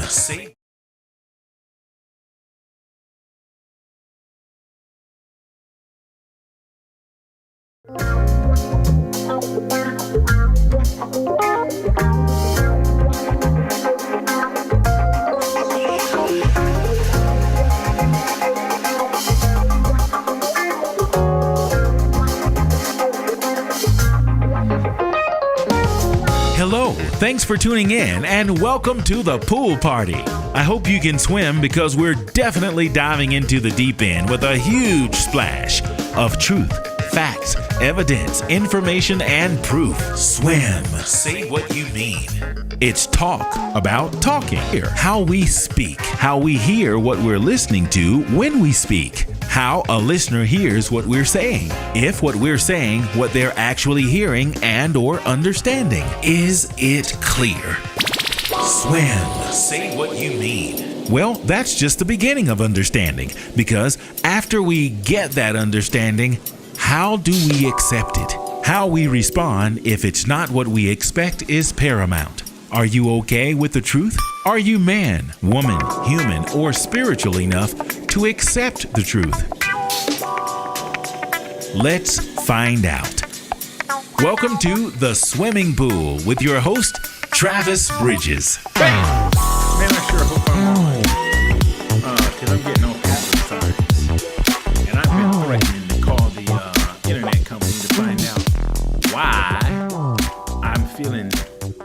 See? Hello, thanks for tuning in and welcome to the pool party. I hope you can swim because we're definitely diving into the deep end with a huge splash of truth, facts, evidence, information, and proof. Swim. Say what you mean. It's talk about talking. How we speak, how we hear what we're listening to when we speak, how a listener hears what we're saying, if what we're saying, what they're actually hearing and or understanding. Is it clear? Swim. Say what you mean. Well, that's just the beginning of understanding, because after we get that understanding, how do we accept it? How we respond if it's not what we expect is paramount. Are you okay with the truth? Are you man, woman, human, or spiritual enough to accept the truth? Let's find out. Welcome to The Swimming Pool with your host, Travis Bridges. Man, I sure hope I'm on. Because I'm getting all kinds of signs. And I've been threatening to call the internet company to find out why I'm feeling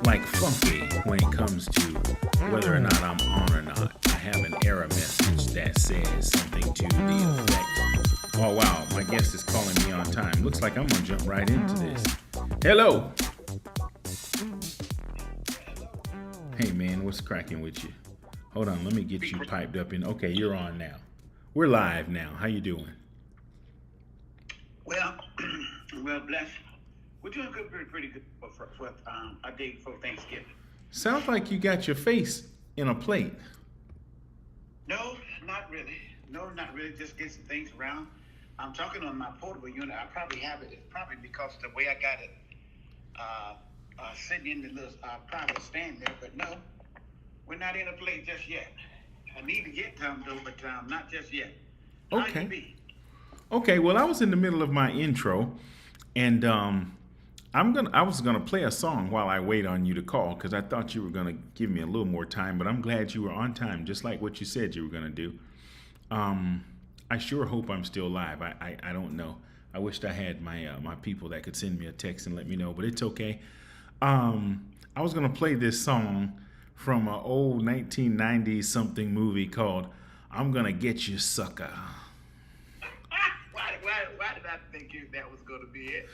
like funky when it comes to whether or not I'm on or not. I have an error message that says something to the effect, oh wow, my guest is calling me on time. Looks like I'm going to jump right into this. Hello. Hey man, what's cracking with you? Hold on, let me get you piped up in. Okay, you're on now. We're live now. How you doing? Well, bless. We're doing good, pretty good for a day before Thanksgiving. Sounds like you got your face in a plate. No, not really. No, not really. Just get some things around. I'm talking on my portable unit. I probably have it. It's probably because the way I got it sitting in the little private stand there. But no, we're not in a plate just yet. I need to get some though, but not just yet. How Okay. you be? Okay, well, I was in the middle of my intro, and I was gonna play a song while I wait on you to call because I thought you were gonna give me a little more time, but I'm glad you were on time, just like what you said you were gonna do. I sure hope I'm still live. I don't know. I wished I had my people that could send me a text and let me know, but it's okay. I was gonna play this song from an old 1990s something movie called "I'm Gonna Get You, Sucka." Why did I think that was going to be it?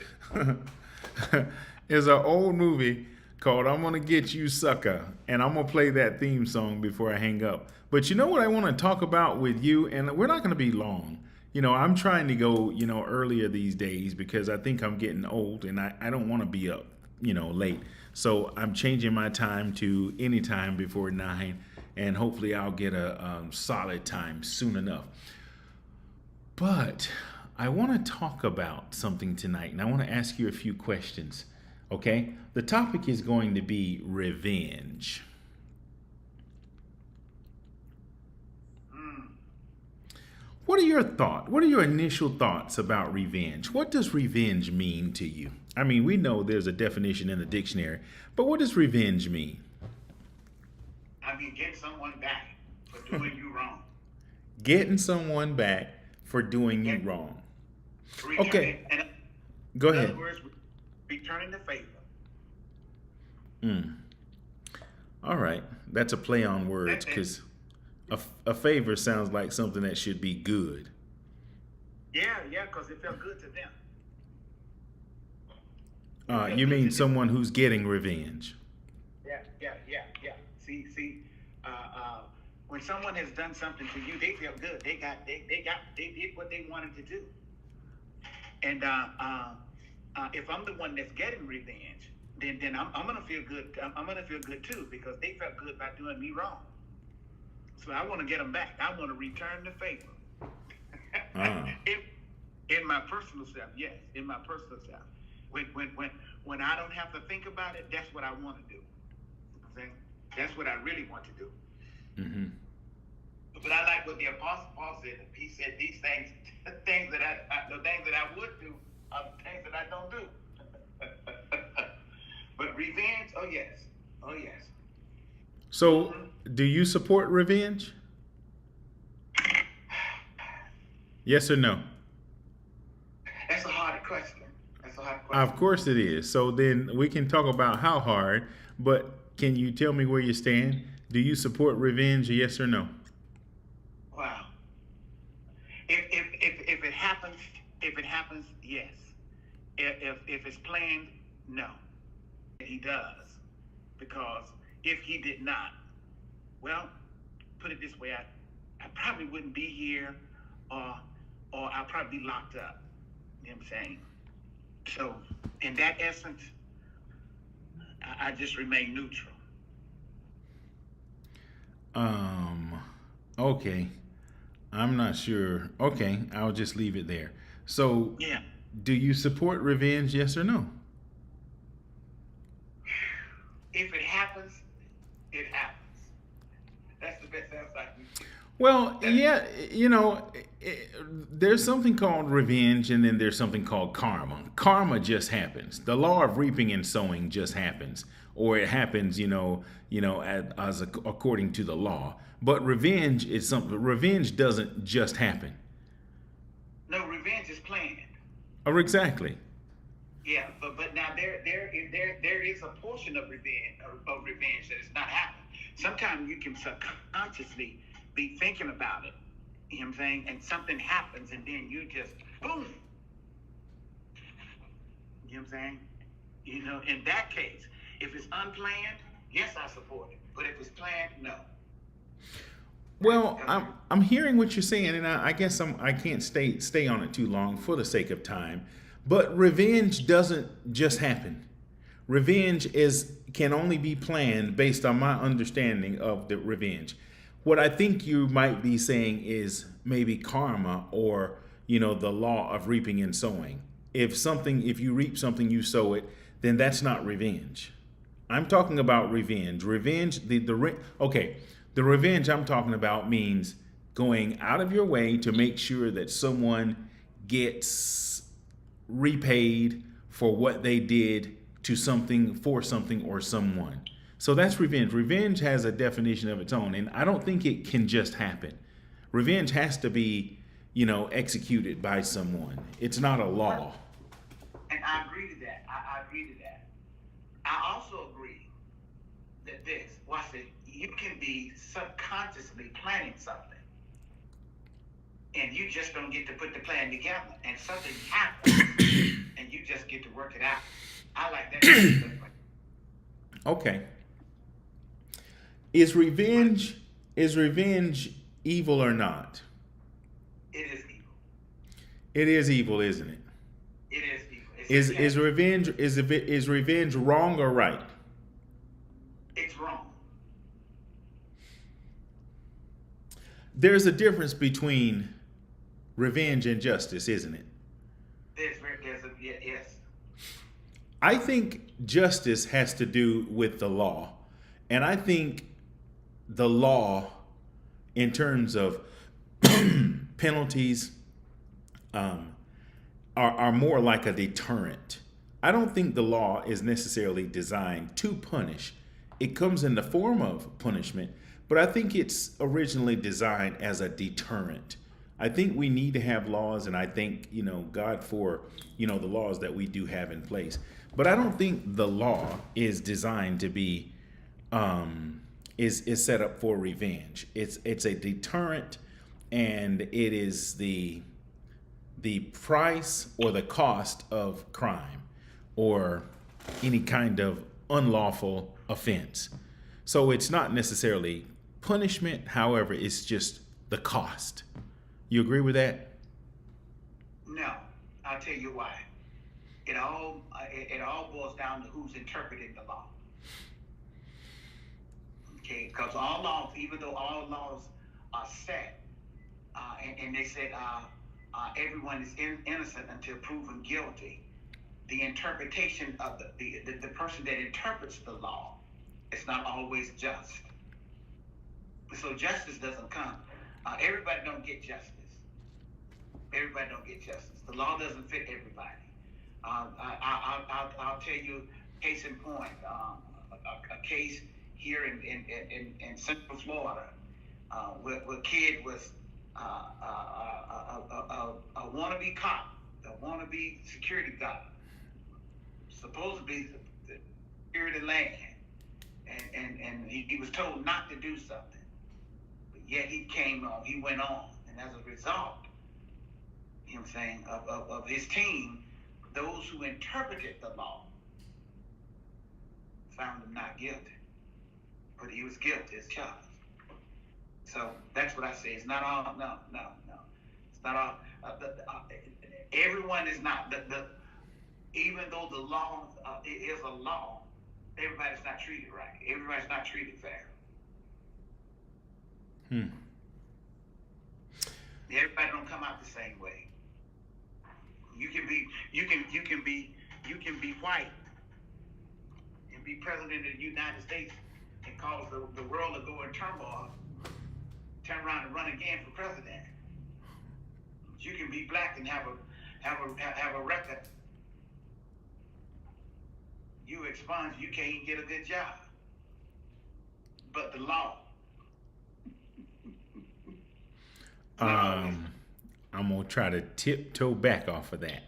It's an old movie called "I'm Gonna Get You, Sucka," and I'm gonna play that theme song before I hang up. But you know what I want to talk about with you, and we're not gonna be long. You know, I'm trying to go, earlier these days because I think I'm getting old and I don't want to be up, late. So I'm changing my time to any time before 9, and hopefully I'll get a solid time soon enough. But I want to talk about something tonight, and I want to ask you a few questions. Okay? The topic is going to be revenge. What are your thoughts? What are your initial thoughts about revenge? What does revenge mean to you? I mean, we know there's a definition in the dictionary, but what does revenge mean? I mean, get someone back for doing you wrong. Getting someone back for doing you wrong. Okay. Go In ahead. other words, returning the favor. All right. That's a play on words because a favor sounds like something that should be good. Yeah, because it felt good to them. You mean someone who's getting revenge? Yeah. See, when someone has done something to you, they feel good. They did what they wanted to do. And if I'm the one that's getting revenge, then I'm gonna feel good. I'm gonna feel good too because they felt good by doing me wrong. So I want to get them back. I want to return the favor. In my personal self, yes. In my personal self, when I don't have to think about it, that's what I want to do. Okay? That's what I really want to do. Mm-hmm. But I like what the Apostle Paul said. He said these things, the things that I would do, are the things that I don't do. But revenge, oh yes, oh yes. So, do you support revenge? Yes or no? That's a hard question. Of course it is. So then we can talk about how hard, but can you tell me where you stand? Do you support revenge, yes or no? Wow. If it happens, yes. If it's planned, no. He does, because if he did not, well, put it this way, I probably wouldn't be here, or I'll probably be locked up. You know what I'm saying? So, in that essence, I just remain neutral. Okay. I'm not sure. Okay, I'll just leave it there. So, Yeah. do you support revenge, yes or no? If it happens, it happens. That's the best answer I can give. Well, yeah, there's something called revenge, and then there's something called karma. Karma just happens. The law of reaping and sowing just happens, or it happens, as according to the law. But revenge is something. Revenge doesn't just happen. No, revenge is planned. Or exactly. Yeah, but now there is a portion of revenge that is not happening. Sometimes you can subconsciously be thinking about it. You know what I'm saying? And something happens, and then you just boom. You know what I'm saying? In that case, if it's unplanned, yes, I support it. But if it's planned, no. Well, I'm hearing what you're saying, and I guess I can't stay on it too long for the sake of time. But revenge doesn't just happen. Revenge can only be planned based on my understanding of the revenge. What I think you might be saying is maybe karma, or the law of reaping and sowing. If you reap something, you sow it, then that's not revenge. I'm talking about revenge. Revenge, the revenge I'm talking about means going out of your way to make sure that someone gets repaid for what they did to something, for something, or someone. So that's revenge. Revenge has a definition of its own, and I don't think it can just happen. Revenge has to be, executed by someone. It's not a law. And I agree to that. I agree to that. I also agree that you can be subconsciously planning something, and you just don't get to put the plan together, and something happens, and you just get to work it out. I like that. Okay. Is revenge evil or not? It is evil. It is evil, isn't it? It is evil. Is revenge wrong or right? It's wrong. There's a difference between revenge and justice, isn't it? Yes. I think justice has to do with the law. And I think the law, in terms of penalties, are more like a deterrent. I don't think the law is necessarily designed to punish. It comes in the form of punishment, but I think it's originally designed as a deterrent. I think we need to have laws, and I thank God for the laws that we do have in place. But I don't think the law is designed to be is set up for revenge. It's a deterrent, and it is the price or the cost of crime or any kind of unlawful offense. So it's not necessarily punishment. However, it's just the cost. You agree with that? No, I'll tell you why. It all boils down to who's interpreting the law. Okay, because all laws, even though all laws are set, and they said everyone is innocent until proven guilty, the interpretation of the person that interprets the law is not always just. So justice doesn't come. Everybody don't get justice. Everybody don't get justice. The law doesn't fit everybody. I'll tell you, case in point, a case here in Central Florida, where a kid was a wannabe cop, a wannabe security guard, supposed to be the security land, and he was told not to do something, but yet he went on, and as a result, you know what I'm saying, of his team, those who interpreted the law found him not guilty, but he was guilty as charged. So that's what I say. It's not all. No. It's not all. Everyone is not. Even though the law is a law, everybody's not treated right. Everybody's not treated fair. Everybody don't come out the same way. You can be white and be president of the United States and cause the world to go in turmoil. Turn around and run again for president. You can be black and have a record. You expunge, you can't even get a good job. But the law. I'm gonna try to tiptoe back off of that.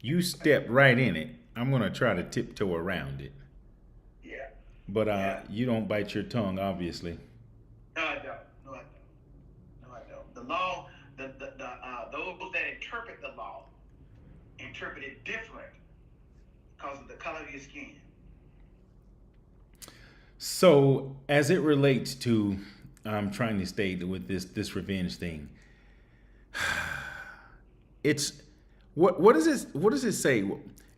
You stepped right in it. I'm gonna try to tiptoe around it. Yeah. But you don't bite your tongue, obviously. No, I don't. The law, those that interpret the law interpret it different because of the color of your skin. So, as it relates to, I'm trying to stay with this revenge thing. It's what does it say?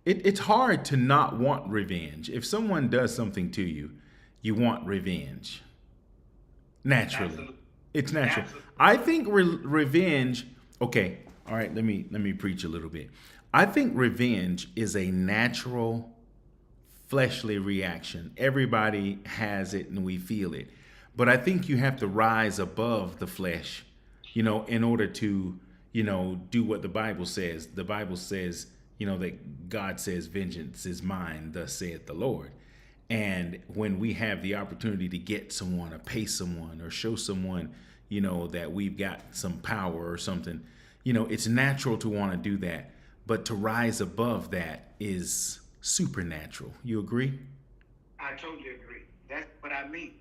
It's hard to not want revenge. If someone does something to you, you want revenge. Naturally. Absolutely. It's natural. Absolutely. I think revenge. Okay, all right. Let me preach a little bit. I think revenge is a natural, fleshly reaction. Everybody has it, and we feel it. But I think you have to rise above the flesh, in order to, do what the Bible says. The Bible says, that God says, "Vengeance is mine, thus saith the Lord." And when we have the opportunity to get someone or pay someone or show someone, that we've got some power or something, it's natural to want to do that. But to rise above that is supernatural. You agree? I totally agree. That's what I mean.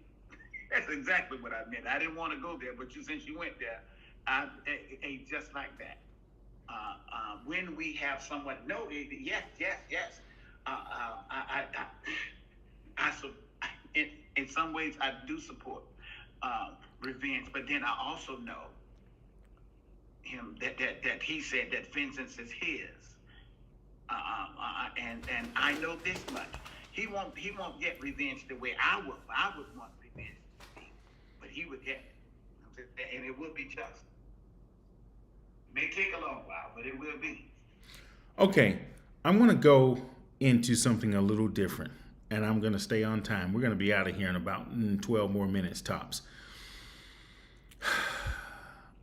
That's exactly what I meant. I didn't want to go there, but since you went there, just like that. When we have someone, yes. In some ways, I do support revenge, but then I also know him that he said that vengeance is his, and I know this much: he won't get revenge the way I would want revenge to be, but he would get it, and it will be just. It may take a long while, but it will be. Okay, I'm gonna go into something a little different. And I'm going to stay on time. We're going to be out of here in about 12 more minutes tops.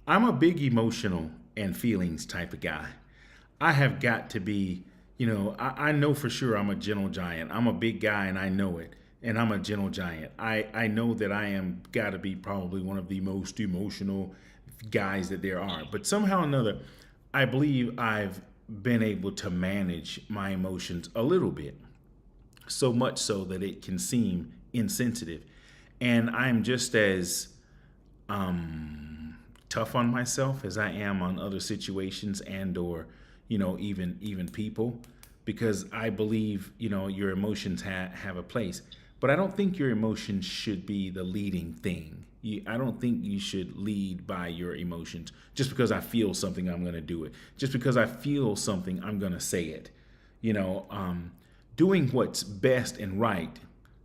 I'm a big emotional and feelings type of guy. I have got to be, I know for sure I'm a gentle giant. I'm a big guy and I know it. And I'm a gentle giant. I know that I am got to be probably one of the most emotional guys that there are. But somehow or another, I believe I've been able to manage my emotions a little bit. So much so that it can seem insensitive. And I'm just as tough on myself as I am on other situations and or, even people, because I believe, your emotions have a place. But I don't think your emotions should be the leading thing. I don't think you should lead by your emotions. Just because I feel something, I'm going to do it. Just because I feel something, I'm going to say it. Doing what's best and right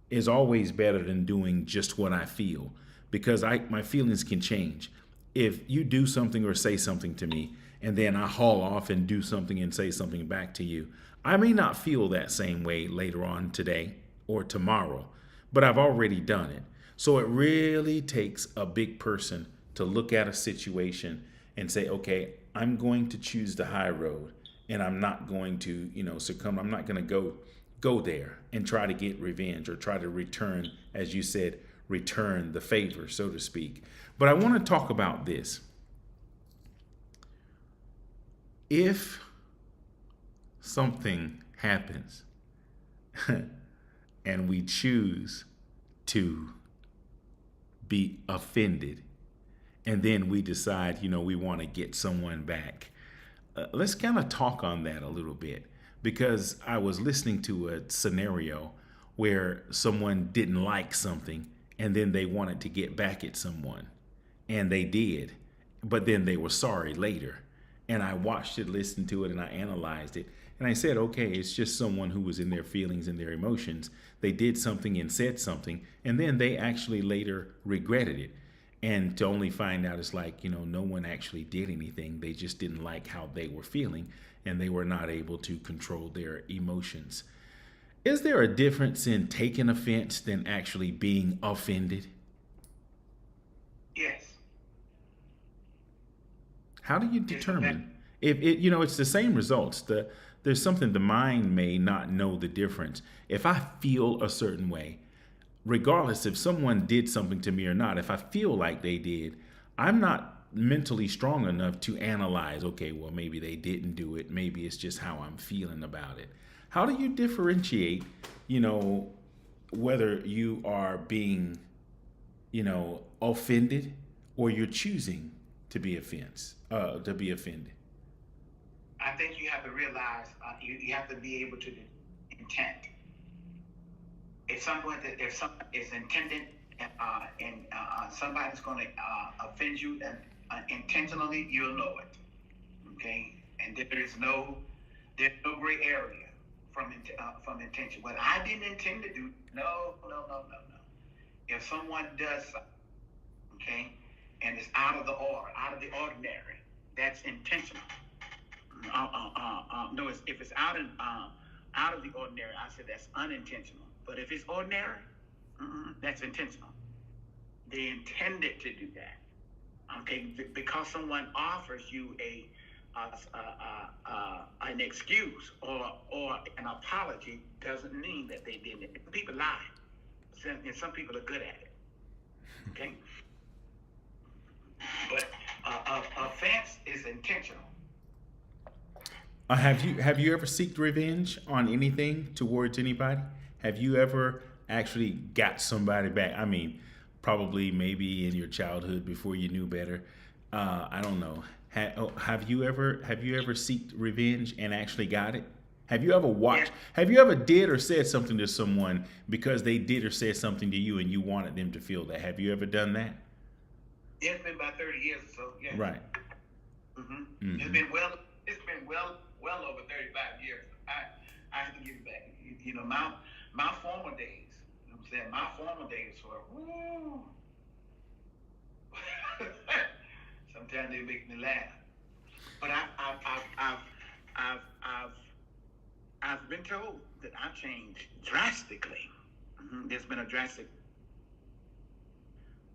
is always better than doing just what I feel, because my feelings can change. If you do something or say something to me and then I haul off and do something and say something back to you, I may not feel that same way later on today or tomorrow, but I've already done it. So it really takes a big person to look at a situation and say, okay, I'm going to choose the high road, and I'm not going to, succumb. I'm not going to go there and try to get revenge or try to return, as you said, return the favor, so to speak. But I want to talk about this. If something happens and we choose to be offended, and then we decide, we want to get someone back. Let's kind of talk on that a little bit, because I was listening to a scenario where someone didn't like something and then they wanted to get back at someone, and they did, but then they were sorry later. And I watched it, listened to it, and I analyzed it. And I said, okay, it's just someone who was in their feelings and their emotions. They did something and said something, and then they actually later regretted it. And to only find out it's like, no one actually did anything. They just didn't like how they were feeling, and they were not able to control their emotions. Is there a difference in taking offense than actually being offended? Yes. How do you determine if it, it's the same results? There's something the mind may not know the difference. If I feel a certain way, regardless if someone did something to me or not, if I feel like they did, I'm not mentally strong enough to analyze, okay, well, maybe they didn't do it. Maybe it's just how I'm feeling about it. How do you differentiate, whether you are being, offended, or you're choosing to be offended? I think you have to realize you have to be able to intent. If someone is intended and somebody's going to offend you intentionally, you'll know it. Okay, and there's no gray area from intention. What I didn't intend to do, no. If someone does something, okay, and it's out of the order, out of the ordinary, that's intentional. No, if it's out of the ordinary, I said that's unintentional. But if it's ordinary, that's intentional. They intended to do that. Okay, because someone offers you an excuse or an apology doesn't mean that they did it. People lie, and some people are good at it. Okay, but offense is intentional. Have you ever sought revenge on anything towards anybody? Have you ever actually got somebody back? I mean, probably maybe in your childhood before you knew better. I don't know. Have you ever sought revenge and actually got it? Have you ever watched? Yeah. Have you ever did or said something to someone because they did or said something to you and you wanted them to feel that? Have you ever done that? Yeah, it's been about 30 years or so. Yeah. Right. Mm-hmm. It's been well over 35 years. I have to give it back. My former days. You know what I'm saying? My former days were woo. Sometimes they make me laugh. But I've been told that I've changed drastically. Mm-hmm. There's been a drastic.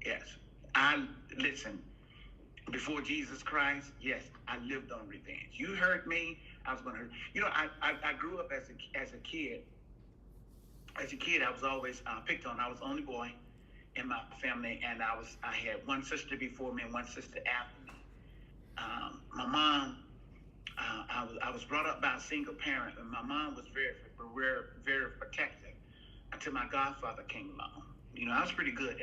Yes. Listen. Before Jesus Christ, yes, I lived on revenge. You hurt me, I was going to hurt. I grew up as a kid. As a kid, I was always picked on. I was the only boy in my family, and I had one sister before me and one sister after me. My mom, I was brought up by a single parent, and my mom was very, very protective until my godfather came along. I was pretty good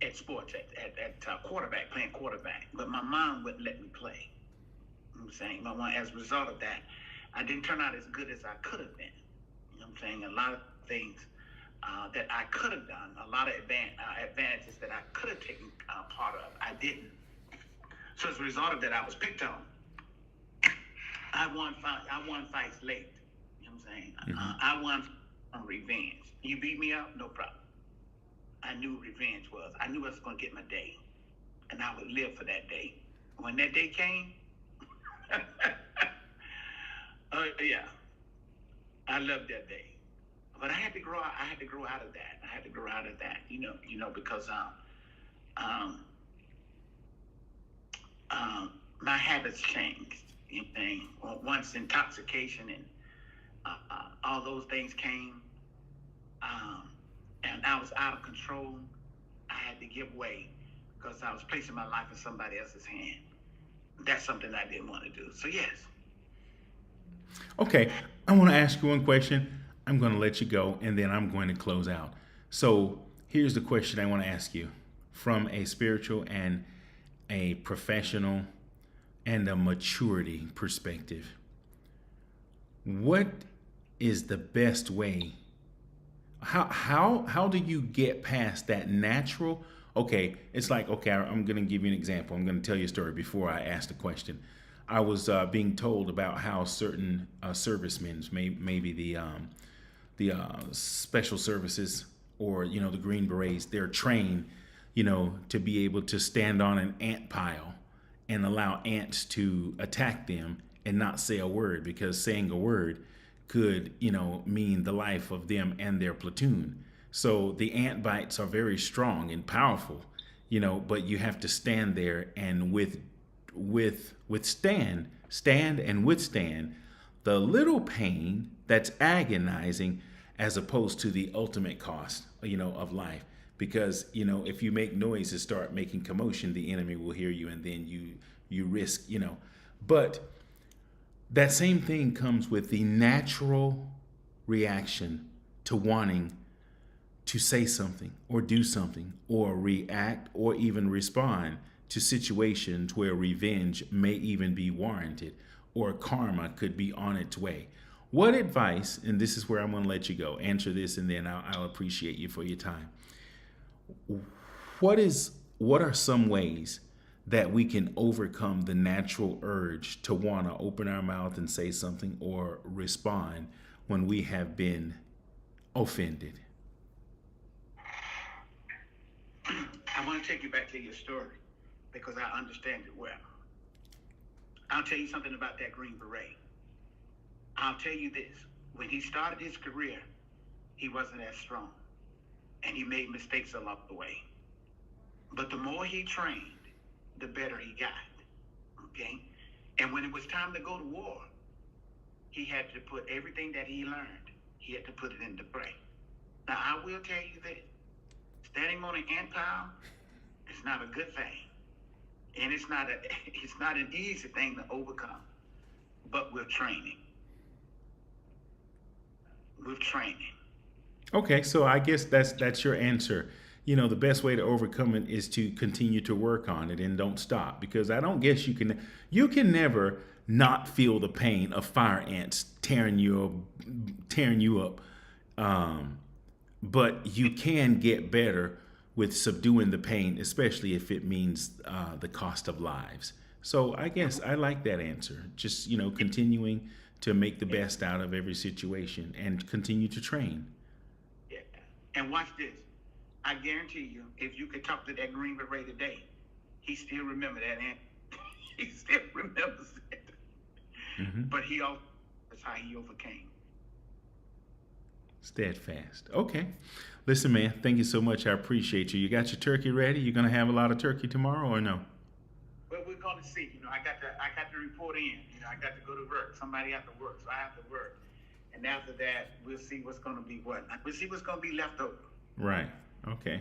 at sports, at quarterback, playing quarterback. But my mom wouldn't let me play. I'm saying, my mom, as a result of that, I didn't turn out as good as I could have been. You know what I'm saying? A lot of things that I could have done, a lot of advantages that I could have taken part of, I didn't. So as a result of that, I was picked on. I won fights late. You know what I'm saying? Mm-hmm. I won on revenge. You beat me up, no problem. I knew revenge was. I knew I was going to get my day, and I would live for that day. When that day came, oh yeah, I loved that day. but I had to grow out. I had to grow out of that. I had to grow out of that. Because um, my habits changed. Once intoxication and all those things came, and I was out of control. I had to give way because I was placing my life in somebody else's hand. That's something I didn't want to do. So yes. Okay, I want to ask you one question. I'm going to let you go, and then I'm going to close out. So here's the question I want to ask you from a spiritual and a professional and a maturity perspective. What is the best way? How do you get past that natural? Okay, it's like, okay, I'm going to give you an example. I'm going to tell you a story before I ask the question. I was being told about how certain servicemen, maybe the special services or the Green Berets, they're trained, to be able to stand on an ant pile and allow ants to attack them and not say a word, because saying a word could, mean the life of them and their platoon. So the ant bites are very strong and powerful, but you have to stand there and stand and withstand the little pain that's agonizing, as opposed to the ultimate cost, of life. Because, if you make noise and start making commotion, the enemy will hear you, and then you risk, But that same thing comes with the natural reaction to wanting to say something or do something or react or even respond to situations where revenge may even be warranted or karma could be on its way. What advice, and this is where I'm going to let you go, answer this, and then I'll appreciate you for your time. What are some ways that we can overcome the natural urge to want to open our mouth and say something or respond when we have been offended? I want to take you back to your story because I understand it well. I'll tell you something about that Green Beret. I'll tell you this. When he started his career, he wasn't as strong, and he made mistakes along the way. But the more he trained, the better he got, okay? And when it was time to go to war, he had to put everything that he learned, he had to put it into play. Now, I will tell you that standing on an ant pile is not a good thing. And it's not an easy thing to overcome, but we're training. We're training. Okay, so I guess that's your answer. The best way to overcome it is to continue to work on it and don't stop, because I don't guess you can never not feel the pain of fire ants tearing you up. But you can get better with subduing the pain, especially if it means the cost of lives. So I guess I like that answer. Just, continuing to make the best out of every situation and continue to train. Yeah. And watch this. I guarantee you, if you could talk to that Green Beret today, he still remember that ant. He still remembers it. Mm-hmm. But that's how he overcame. Steadfast. Okay. Listen, man, thank you so much. I appreciate you. You got your turkey ready? You gonna have a lot of turkey tomorrow or no? Well, we're gonna see. I got to report in. I got to go to work. Somebody have to work, so I have to work. And after that, we'll see what's gonna be what. We'll see what's gonna be left over. Right. Okay.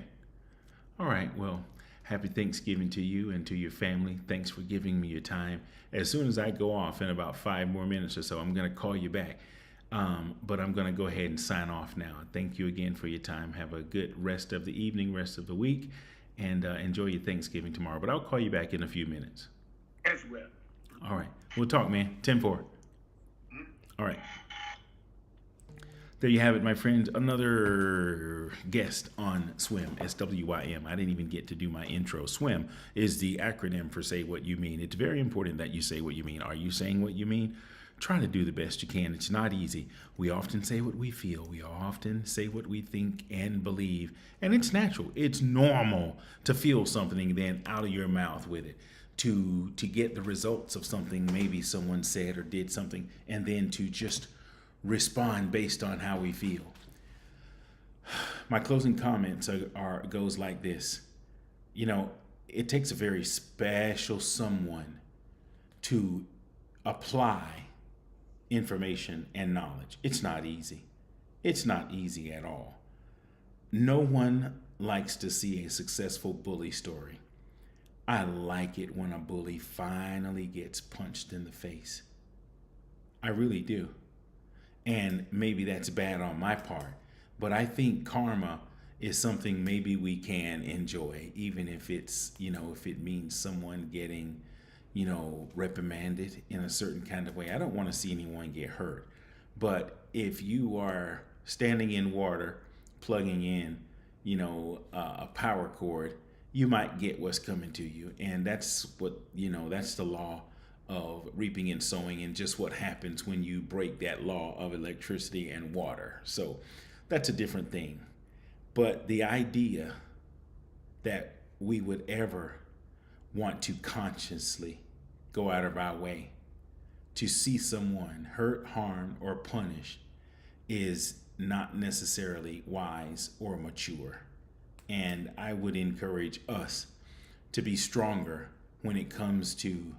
All right. Well, happy Thanksgiving to you and to your family. Thanks for giving me your time. As soon as I go off in about 5 more minutes or so, I'm gonna call you back. But I'm going to go ahead and sign off now. Thank you again for your time. Have a good rest of the evening, rest of the week, and enjoy your Thanksgiving tomorrow. But I'll call you back in a few minutes. As well. All right. We'll talk, man. 10-4. Mm-hmm. All right. There you have it, my friends. Another guest on SWIM, SWIM. I didn't even get to do my intro. SWIM is the acronym for Say What You Mean. It's very important that you say what you mean. Are you saying what you mean? Try to do the best you can. It's not easy. We often say what we feel. We often say what we think and believe. And it's natural. It's normal to feel something, then out of your mouth with it. To get the results of something maybe someone said or did something, and then to just respond based on how we feel. my closing comments goes like this. You know, it takes a very special someone to apply information and knowledge. It's not easy. It's not easy at all. No one likes to see a successful bully story. I like it when a bully finally gets punched in the face. I really do. And maybe that's bad on my part, but I think karma is something maybe we can enjoy, even if it's, if it means someone getting, reprimanded in a certain kind of way. I don't want to see anyone get hurt. But if you are standing in water, plugging in, a power cord, you might get what's coming to you. And that's what, that's the law of reaping and sowing, and just what happens when you break that law of electricity and water. So that's a different thing. But the idea that we would ever want to consciously go out of our way to see someone hurt, harmed, or punished is not necessarily wise or mature. And I would encourage us to be stronger when it comes to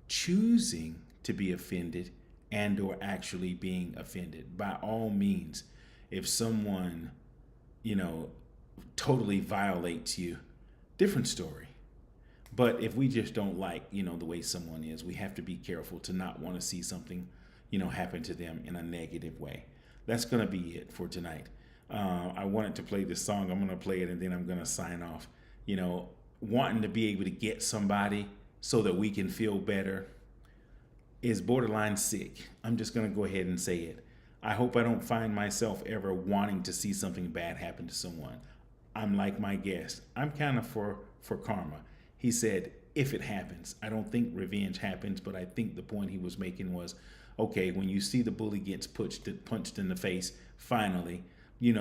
choosing to be offended and or actually being offended. By all means, if someone, totally violates you, different story. But if we just don't like, the way someone is, we have to be careful to not want to see something, happen to them in a negative way. That's going to be it for tonight. I wanted to play this song. I'm going to play it and then I'm going to sign off. Wanting to be able to get somebody so that we can feel better is borderline sick. I'm just going to go ahead and say it. I hope I don't find myself ever wanting to see something bad happen to someone. I'm like my guest. I'm kind of for karma. He said, if it happens. I don't think revenge happens, but I think the point he was making was, okay, when you see the bully gets punched in the face, finally, you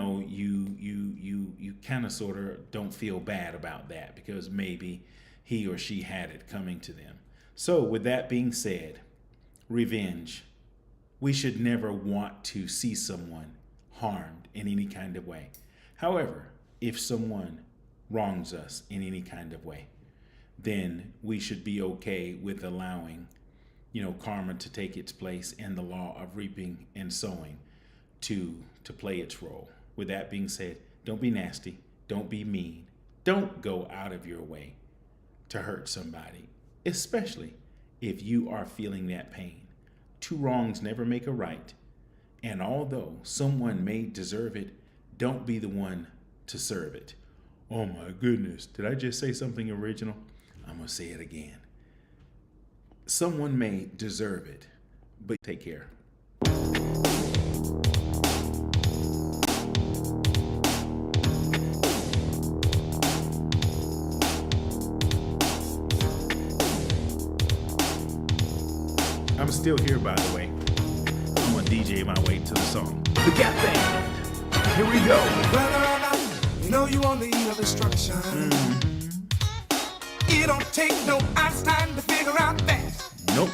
kind of sort of don't feel bad about that because maybe he or she had it coming to them. So with that being said, revenge. We should never want to see someone harmed in any kind of way. However, if someone wrongs us in any kind of way, then we should be okay with allowing, karma to take its place and the law of reaping and sowing to play its role. With that being said, don't be nasty. Don't be mean. Don't go out of your way to hurt somebody, especially if you are feeling that pain. Two wrongs never make a right. And although someone may deserve it, don't be the one to serve it. Oh my goodness, did I just say something original? I'm going to say it again. Someone may deserve it, but take care. I'm still here, by the way. I'm gonna DJ my way to the song. The Gap Band. Here we go. You on the eve of destruction. It don't take no Einstein to figure out that. Nope.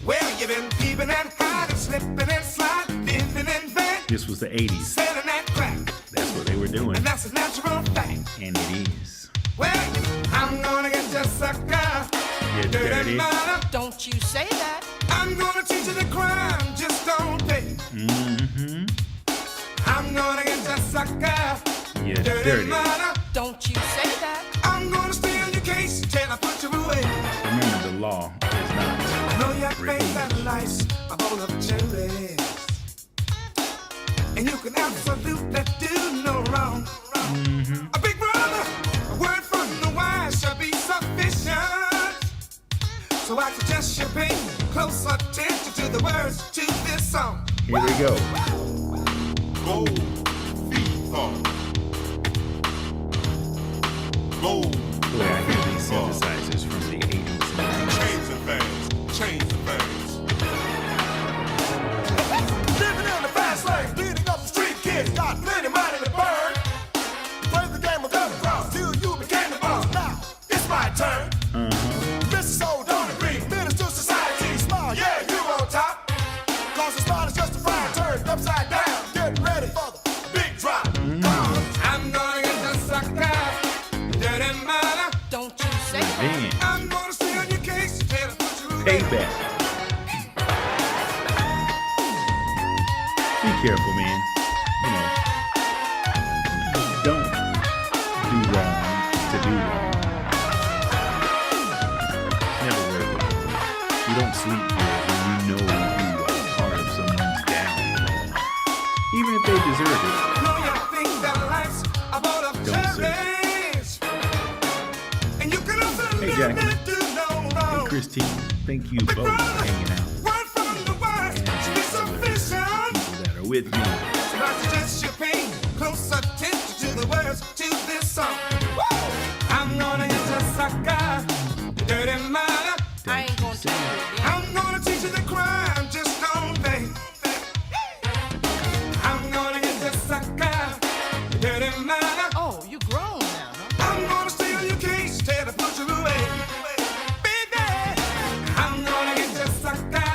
Well, you've been peeping and hiding, slipping and sliding, living in vain. This was the 80s. Selling that crack. That's what they were doing. And that's a natural fact. And it is. Well, I'm gonna get you, sucker. You dirty. Mother. Don't you say that. I'm gonna teach you the crime, just don't pay. Mm-hmm. I'm gonna get you, sucker. You dirty. Mother. Don't you say that. I'm gonna steal your case till I put you away. Remember, the law is not Know your revenge. face and lice, a bowl of cherries. And you can absolutely do no wrong. Mm-hmm. A big brother, a word from the wise shall be sufficient. So I suggest you pay close attention to the words to this song. Here we go. Gold fever. Gold Boy, I hear these synthesizers from the 80s and 90s. chains and bands, chains and bands. Living in the fast lane, beating up the street kids, got plenty money to burn. Play the game of double cross till you became the boss. Now it's my turn. Mr. Soul don't agree. Minister society, smile, yeah, you on top. Cause the spot is just a fire turned upside down. Get ready for the Payback. Be careful, man. You know, don't do wrong to do wrong. Never worth it. You don't sleep good when you know you are part of someone's downfall, even if they deserve it. Know you think that life's a bowl of Don't say cherries. And you can also Hey, live Jackie. and do no Hey, wrong. Christine, thank you both for hanging out. Word from the word And is the other sufficient. people that are with me. So I suggest you pay close attention to the words to this song. Woo! I'm gonna get you sucker, dirty mother. I ain't gonna tell you again. I'm gonna teach you the crime, just don't think. I'm gonna get you sucker, dirty mother. Oh, you grown now, huh? I'm gonna steal your case, tell to put you away. Baby, I'm gonna get you sucker,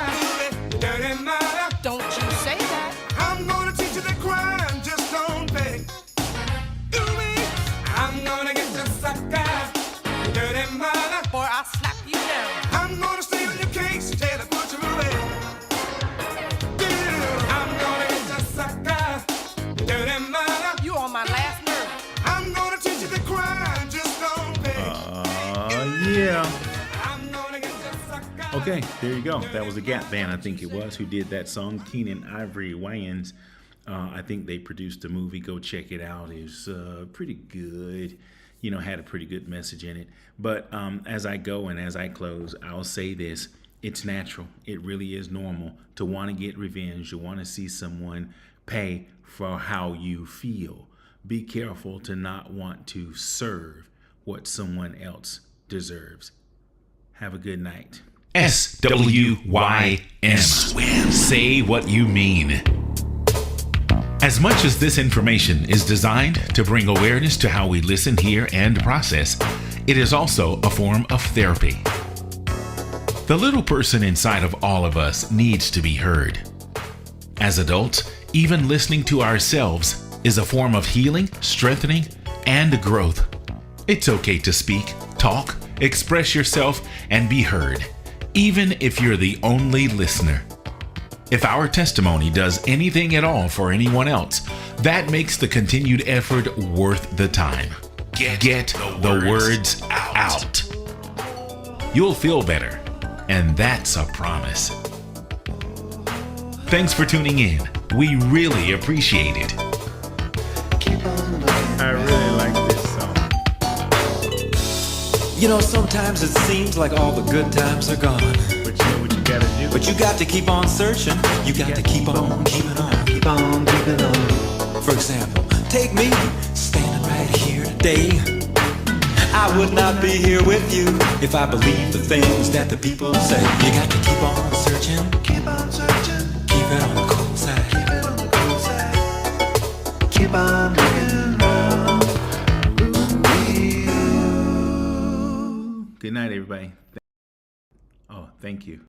dirty mother. Don't you say that. I'm gonna teach you the crime, just don't pay. I'm gonna get you sucker, dirty mother. Or I'll slap you down. I'm gonna steal your case, tell to put you away. I'm gonna get you sucker, dirty mother. You on my last nerve. I'm gonna teach you the crime, just don't pay. Yeah. I'm gonna get you sucker. Okay, there you go. That was the Gap Band, I think it was, who did that song. Keenan Ivory Wayans. I think they produced a movie. Go check it out. It was pretty good. You know, had a pretty good message in it. But as I go and as I close, I'll say this. It's natural. It really is normal to want to get revenge. To want to see someone pay for how you feel. Be careful to not want to serve what someone else deserves. Have a good night. SWYM. Say what you mean. As much as this information is designed to bring awareness to how we listen, hear, and process, it is also a form of therapy. The little person inside of all of us needs to be heard. As adults, even listening to ourselves is a form of healing, strengthening, and growth. It's okay to speak, talk, express yourself, and be heard, even if you're the only listener. If our testimony does anything at all for anyone else, that makes the continued effort worth the time. Get the words out. You'll feel better, and that's a promise. Thanks for tuning in. We really appreciate it. I really like this song. You know, sometimes it seems like all the good times are gone. But you know what you gotta do? But you got to keep on searching. You got to keep on keeping on. Keep on keeping on. For example, take me standing right here today. I would not be here with you if I believed the things that the people say. You got to keep on searching. Keep on searching. Keep it on the cool side. Keep it on the cool side. Keep on looking around. Good night, everybody. Oh, thank you.